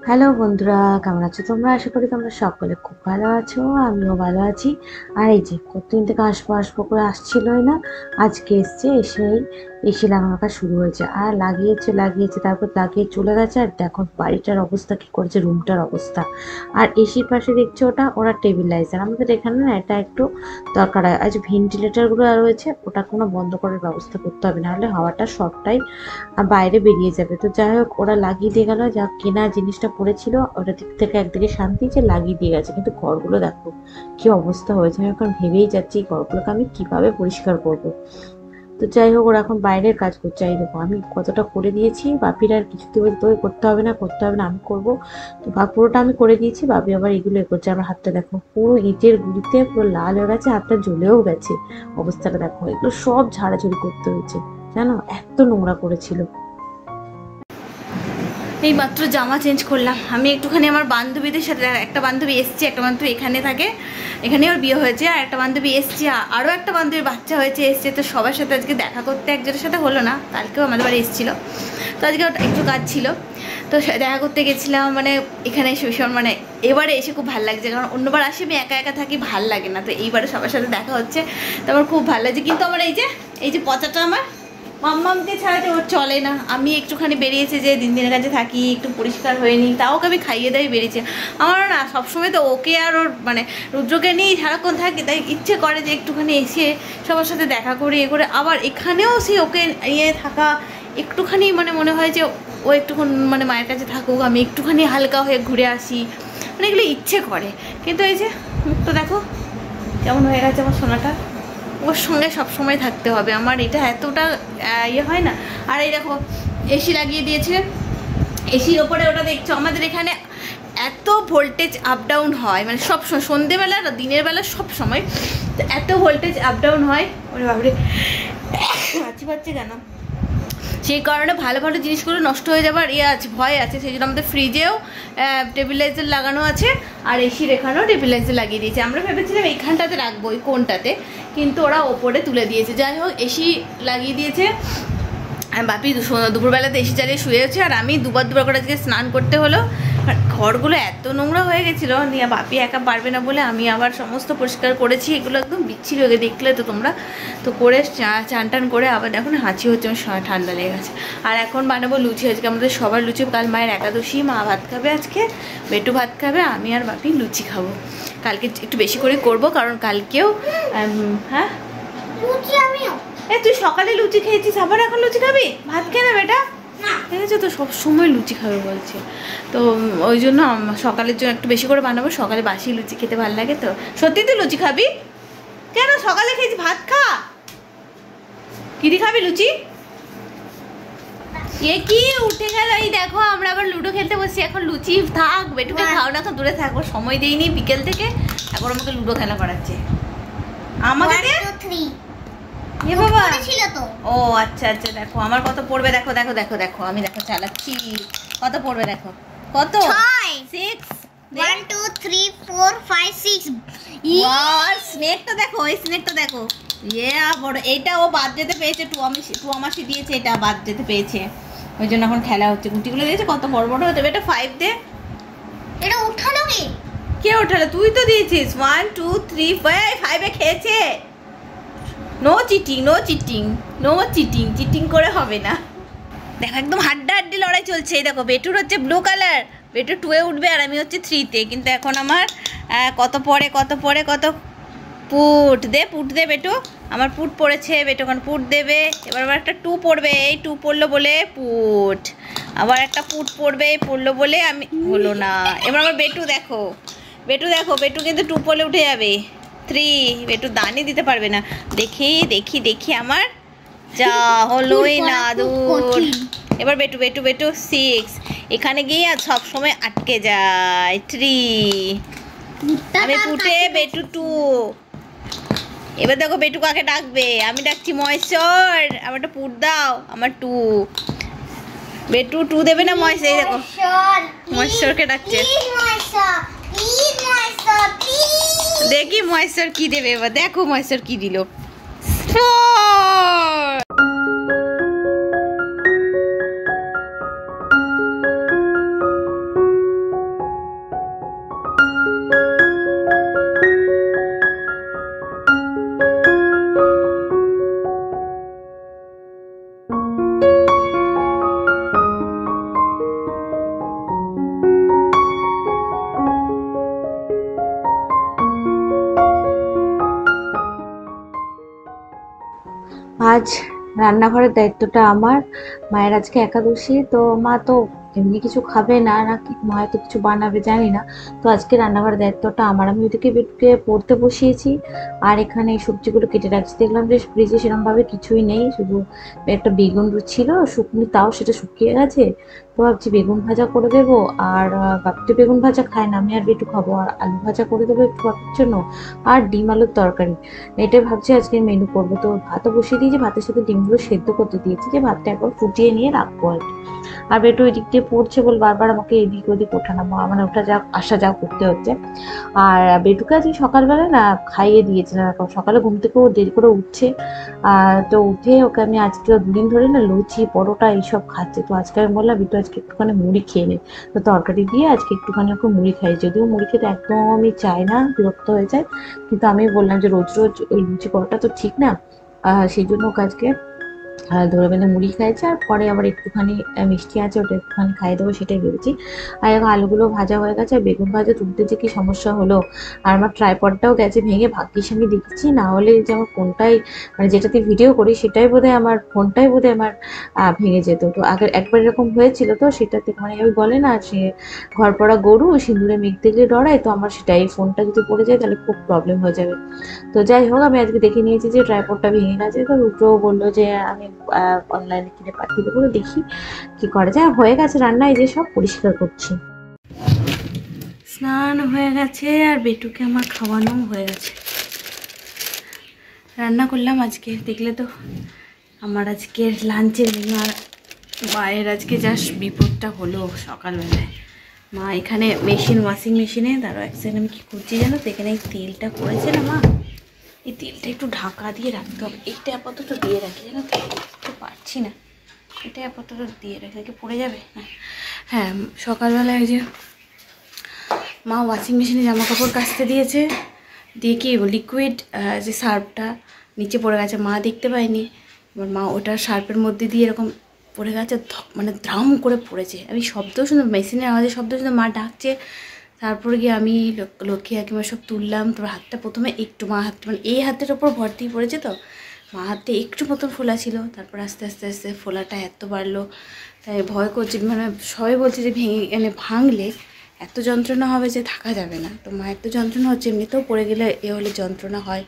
Hello বন্ধুরা, কেমন আছো তোমরা? আশা করি তোমরা সকলে খুব ভালো আছো। আমিও ভালো আছি। আর এই যে কতদিন থেকে আসবো আসবো করে আসছিলই না, আজকে এসছে। এসেই এসি লাগানোর কাজ শুরু হয়েছে। আর লাগিয়েছে তারপর লাগিয়ে চলে গেছে। আর দেখো বাড়িটার অবস্থা কি করেছে, রুমটার অবস্থা। আর এসির পাশে দেখছো ওরা টেবিলাইজার। আমাদের এখানে না এটা একটু দরকার হয়। আজ ভেন্টিলেটারগুলো রয়েছে, ওটা কোনো বন্ধ করার ব্যবস্থা করতে হবে, নাহলে হাওয়াটা সবটাই বাইরে বেরিয়ে যাবে। তো যাই হোক, ওরা লাগিয়ে দিয়ে গেল। যা কেনা জিনিসটা পড়েছিল ওটা দিক থেকে একদিকে শান্তি যে লাগিয়ে দিয়ে গেছে, কিন্তু ঘরগুলো দেখো কি অবস্থা হয়েছে। আমি এখন ভেবেই যাচ্ছি এই ঘরগুলোকে আমি কিভাবে পরিষ্কার করব। তো যাই হোক, ওরা এখন বাইরের কাজ করছে। এই দেখো আমি কতটা করে দিয়েছি, বাপির আর কিছুতে বলতে করতে হবে না করতে হবে না, আমি করবো। তো পুরোটা আমি করে দিয়েছি, বাপি আবার এগুলো করছে। আমার হাতটা দেখো পুরো ইটের গুঁড়িতে পুরো লাল হয়ে গেছে, হাতটা জ্বলেও গেছে। অবস্থাটা দেখো, এগুলো সব ঝাড়াঝুড়ি করতে হয়েছে, জানো এত নোংরা করেছিল। এই মাত্র জামা চেঞ্জ করলাম আমি একটুখানি আমার বান্ধবীদের সাথে। একটা বান্ধবী এসছে, একটা বান্ধবী এখানে থাকে, এখানে ওর বিয়ে হয়েছে। আর একটা বান্ধবী এসছে, আরও একটা বান্ধবীর বাচ্চা হয়েছে, এসছে। তো সবার সাথে আজকে দেখা করতে একজনের সাথে হলো না, কালকেও আমাদের বাড়ি এসেছিলো। তো আজকে একটু কাজ ছিল, তো দেখা করতে গেছিলাম। মানে এখানে এসে ভীষণ মানে এবারে এসে খুব ভালো লাগছে, কারণ অন্যবার আসে আমি একা একা থাকি, ভাল লাগে না। তো এইবারে সবার সাথে দেখা হচ্ছে, তো আমার খুব ভালো লাগছে। কিন্তু আমার এই যে পচাটা আমার মাম্মামকে ছাড়া যে ওর চলে না। আমি একটুখানি বেরিয়েছে যে দিনের কাছে থাকি, একটু পরিষ্কার হয়ে নিই, তাও ওকে আমি খাইয়ে দাই বেরিয়েছে। আমার না সবসময় তো ওকে আর ওর মানে রুদ্রকে নিয়েই সারাক্ষণ থাকি, তাই ইচ্ছে করে যে একটুখানি এসে সবার সাথে দেখা করে এ করে। আবার এখানেও সে ওকে নিয়ে থাকা একটুখানি মানে মনে হয় যে ও একটুক্ষণ মানে মায়ের কাছে থাকুক, আমি একটুখানি হালকা হয়ে ঘুরে আসি, মানে এগুলো ইচ্ছে করে। কিন্তু এই যে মুখটা দেখো কেমন হয়ে গেছে আমার সোনাটা। ওর সঙ্গে সবসময় থাকতে হবে, আমার এটা এতটা ইয়ে হয় না। আর এই দেখো এসি লাগিয়ে দিয়েছে, এসির ওপরে ওটা দেখছো আমাদের এখানে এত ভোল্টেজ আপ ডাউন হয়, মানে সব সময়, সন্ধেবেলা দিনের বেলা সব সময় এত ভোল্টেজ আপ ডাউন হয়। ওরে বাবরে হাঁচি পাচ্ছে কেন, সেই কারণে ভালো ভালো জিনিসগুলো নষ্ট হয়ে যাবার আছে, ভয় আছে। সেই জন্য আমাদের ফ্রিজেও টেবিলাইজার লাগানো আছে, আর এসির এখানেও টেবিলাইজার লাগিয়ে দিয়েছে। আমরা ভেবেছিলাম এইখানটাতে রাখবো, ওই কোনটাতে, কিন্তু ওরা ওপরে তুলে দিয়েছে। যাই হোক, এসি লাগিয়ে দিয়েছে। বাপি দুপুরবেলাতে এসি চালিয়ে শুয়েছে, আর আমি দুবার করে আজকে স্নান করতে হলো। ঘরগুলো এত নোংরা হয়ে গেছিলো, নিয়ে বাপি একা পারবে না বলে আমি আবার সমস্ত পরিষ্কার করেছি। এগুলো একদম বিচ্ছিরি হয়ে দেখলে তো তোমরা। তো করে চান টান করে আবার এখন হাঁচি হচ্ছে, আমার ঠান্ডা লেগে গেছে। আর এখন বানাবো লুচি। আজকে আমাদের সবার লুচি, কাল মায়ের একাদশী, মা ভাত খাবে আজকে, বেটু ভাত খাবে, আমি আর বাপি লুচি খাবো। কালকে একটু বেশি করে করব, কারণ কালকেও হ্যাঁ তুই সকালে লুচি খেয়েছিস, আবার এখন লুচি খাবি? ভাত খেয়ে না বেটা, দেখেছো তো সবসময় লুচি খাবে বলছে। তো ওই জন্য সকালের জন্য একটু বেশি করে বানাবো, সকালে বাসি লুচি খেতে ভালো লাগে। তো সত্যি তুই লুচি খাবি? কেন সকালে খেয়েছি, ভাত খা। কি দিয়ে খাবি লুচি? এ কি উঠে গেল, এই দেখো আমরা আবার লুডো খেলতে বসছি। এখন লুচি থাক, বেটুকে খাও না, এখন দূরে থাকবো, সময় দিইনি বিকেল থেকে, এখন আমাকে লুডো খেলা করাচ্ছে আমাকে। এ বাবা ও আচ্ছা আচ্ছা, দেখো আমার কত পড়বে, দেখো দেখো দেখো দেখো, আমি দেখো চালাচ্ছি কত পড়বে, দেখো কত, 6 1 2 3 4 5 6। আর স্নেকটা দেখো, এই স্নেকটা দেখো, বড়। এইটা ও বাদ যেতে পেয়েছে, টু আমাসি দিয়েছে, এটা বাদ যেতে পেয়েছে, ওই জন্য এখন খেলা হচ্ছে। গুটিগুলো দিয়েছে কত বড় বড় হতে, এটা 5 দে। এটা উঠালো কে উঠালো? তুই তো দিয়েছিস। 1 2 3 5 এ খেয়েছে। No cheating, no cheating, no cheating, cheating করে হবে না। দেখো একদম হাড্ডাহাড্ডি লড়াই চলছে। এই দেখো বেটুর হচ্ছে ব্লু কালার, বেটু 2 এ উঠবে, আর আমি হচ্ছে 3 তে। কিন্তু এখন আমার কত পড়ে কত পুট দে বেটু, আমার পুট পড়েছে, বেটু এখন পুট দেবে। এবার আবার একটা 2 পড়বে, এই 2 পড়লো বলে পুট, আবার একটা পুট পড়বে, পড়লো বলে আমি, হলো না। এবার আমার বেটু দেখো, বেটু কিন্তু 2 পড়লে উঠে যাবে। 3, বেটু দানই দিতে পারবে না। দেখি আমার যা হলোই না, দূর। এবার বেটু 6, এখানে গিয়ে আর সব সময় আটকে যায়। 3, আমি পুটে, বেটু 2। এবার দেখো বেটু কাকে ডাকবে, আমি ডাকছি মহেশ্বর, আমার একটা পুট দাও, আমার 2। বেটু 2 দেবে না মহেশ্বর, এই দেখো মহেশ্বরকে ডাকছে। দেখি মহেশ্বর কি দেবে এবার, দেখো মহেশ্বর কি দিল। আজ রান্নাঘরের দায়িত্বটা আমার। মায়ের আজকে একাদশী, তো মা তো এমনি কিছু খাবে না, নাকি মা হয়তো কিছু বানাবে জানি না। তো আজকে রান্নাঘরের দায়িত্বটা আমার। আমি ওদিকে বেটুকে পড়তে বসিয়েছি, আর এখানে সবজিগুলো কেটে রাখছি। দেখলাম যে ফ্রিজে সেরকম ভাবে কিছুই নেই, শুধু একটা বেগুন ছিল শুকনো, তাও সেটা শুকিয়ে গেছে। তো ভাবছি বেগুন ভাজা করে দেবো, আর বাপি তো বেগুন ভাজা খায় না, আমি আর বেটু খাবো। আর আলু ভাজা করে দেবো একটু বাপির জন্য, আর ডিম আলুর তরকারি। এটাই ভাবছি আজকে মেনু করবো। তো ভাতও বসিয়ে দিয়েছি, ভাতের সাথে ডিমগুলো সেদ্ধ করতে দিয়েছি, যে ভাতটা একবার ফুটিয়ে নিয়ে রাখবো আর কি। আর বেটু ওই দিক দিয়ে পড়ছে বলে বারবার আমাকে এদিক ওদিক ওঠানো, মানে ওঠা যা আসা যা করতে হচ্ছে। আর বেটুকে আজকে সকালবেলা না খাইয়ে দিয়েছিলাম, সকালে ঘুম থেকে ও দেরি করে উঠছে। তো উঠে ওকে আমি আজকে 2 দিন ধরে না লুচি পরোটা এইসব খাচ্ছে। তো আজকে আমি বললাম বেটু আজকে একটুখানি মুড়ি খেয়ে নে। তো তরকারি দিয়ে আজকে একটুখানি ওকে মুড়ি খাই, যদিও মুড়ি খেতে একদমই চায় না, বিরক্ত হয়ে যায়। কিন্তু আমি বললাম যে রোজ রোজ ওই লুচি পরোটা তো ঠিক না, সেই জন্য ওকে আজকে ধরে বেঁধে মুড়ি খাইছে। আর পরে আবার একটুখানি মিষ্টি আছে, ওটা একটুখানি খাইয়ে দেবো সেটাই ভেবেছি। আর এখন আলুগুলো ভাজা হয়ে গেছে, আর বেগুন ভাজা তুলতে যে কি সমস্যা হলো। আর আমার ট্রাইপডটাও গেছে ভেঙে, ভাগ্যিস আমি দেখেছি, না হলে যে আমার ফোনটাই, মানে যেটাতে ভিডিও করি সেটাই বোধহয় আমার ফোনটাই বোধহয় আমার ভেঙে যেত। তো আগে একবার এরকম হয়েছিল, তো সেটাতে মানে ওই বলে না সে ঘর পড়া গরু সিঁদুরে মেঘ দেখলে ডরায়, তো আমার সেটাই, ফোনটা যদি পড়ে যায় তাহলে খুব প্রবলেম হয়ে যাবে। তো যাই হোক, আমি আজকে দেখে নিয়েছি যে ট্রাইপডটা ভেঙে গেছে। তো দুটো বললো যে আমি অনলাইনে কিনে পাঠিয়ে দেবো, দেখি কি করা যায়। হয়ে গেছে রান্না, এই যে সব পরিষ্কার করছি। স্নান হয়ে গেছে আর বেটুকে আমার খাওয়ানো হয়ে গেছে। রান্না করলাম আজকে, দেখলে তো আমার আজকের লাঞ্চের মেনু। আর মায়ের আজকে জাস্ট বিপদটা হলো সকালবেলায়। মা এখানে ওয়াশিং মেশিনে দাঁড়ো এক সেকেন্ড, আমি কী করছি জানো তো, এখানে এই তেলটা পড়েছে না মা, এই তেলটা একটু ঢাকা দিয়ে রাখতে হবে। এইটা আপাতত দিয়ে রাখি জানো তো, পারছি না, এটা আপাতত দিয়ে রাখি, কি পড়ে যাবে না। হ্যাঁ, সকালবেলায় যে মা ওয়াশিং মেশিনে জামা কাপড় কাচতে দিয়েছে, দিয়ে কি লিকুইড যে সার্ফটা নিচে পড়ে গেছে, মা দেখতে পায়নি। এবার মা ওটা সার্ফের মধ্যে দিয়ে এরকম পড়ে গেছে, মানে ধ্রাম করে পড়েছে। আমি শব্দ শুনে, মেশিনের আওয়াজের শব্দ শুনে মা ডাকছে। তারপরে গিয়ে আমি লক্ষ্মী হাকিমা সব তুললাম। তারপর হাতটা প্রথমে একটু, মা হাতটা মানে এই হাতের ওপর ভর দিয়ে পড়েছে, তো মা হাতে একটু মতন ফোলা ছিল। তারপর আস্তে আস্তে আস্তে ফোলাটা এত বাড়লো, তাই ভয় করছে। মানে সবাই বলছে যে ভাঙলে এত যন্ত্রণা হবে যে থাকা যাবে না। তো মায়ের তো যন্ত্রণা হচ্ছে, এমনিতেও পড়ে গেলে হলে যন্ত্রণা হয়,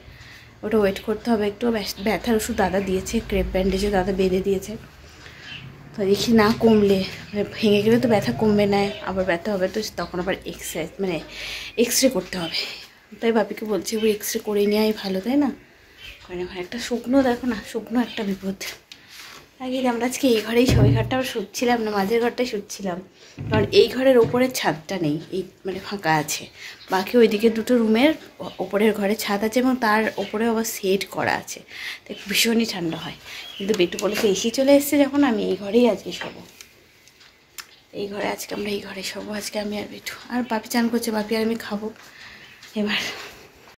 ওটা ওয়েট করতে হবে একটু। ব্যথার ওষুধ দাদা দিয়েছে, ক্রেপ ব্যান্ডেজে দাদা বেঁধে দিয়েছে। তো দেখি না কমলে, মানে ভেঙে গেলে তো ব্যথা কমবে না, আবার ব্যথা হবে, তো তখন আবার এক্স রে করতে হবে। তাই বাপিকে বলছি ওই এক্স রে করে নেওয়াই ভালো, তাই না? কারণ এখন একটা শুকনো, দেখো না, শুকনো একটা বিপদ। আগে আমরা আজকে এই ঘরেই, সবাই ঘরটা আবার শুচ্ছিলাম না, মাঝের ঘরটাই শুচ্ছিলাম, কারণ এই ঘরের ওপরের ছাদটা নেই, এই মানে ফাঁকা আছে। বাকি ওইদিকে দুটো রুমের ওপরের ঘরে ছাদ আছে, এবং তার ওপরে আবার সেট করা আছে, তাই ভীষণই ঠান্ডা হয়। কিন্তু বেটু বলেছে এসি চলে এসছে যখন, আমি এই ঘরেই আজকে শোবো, এই ঘরে আজকে আমরা এই ঘরে শোবো আজকে, আমি আর বেটু। আর বাপি চান করছে, বাপি আর আমি খাবো এবার।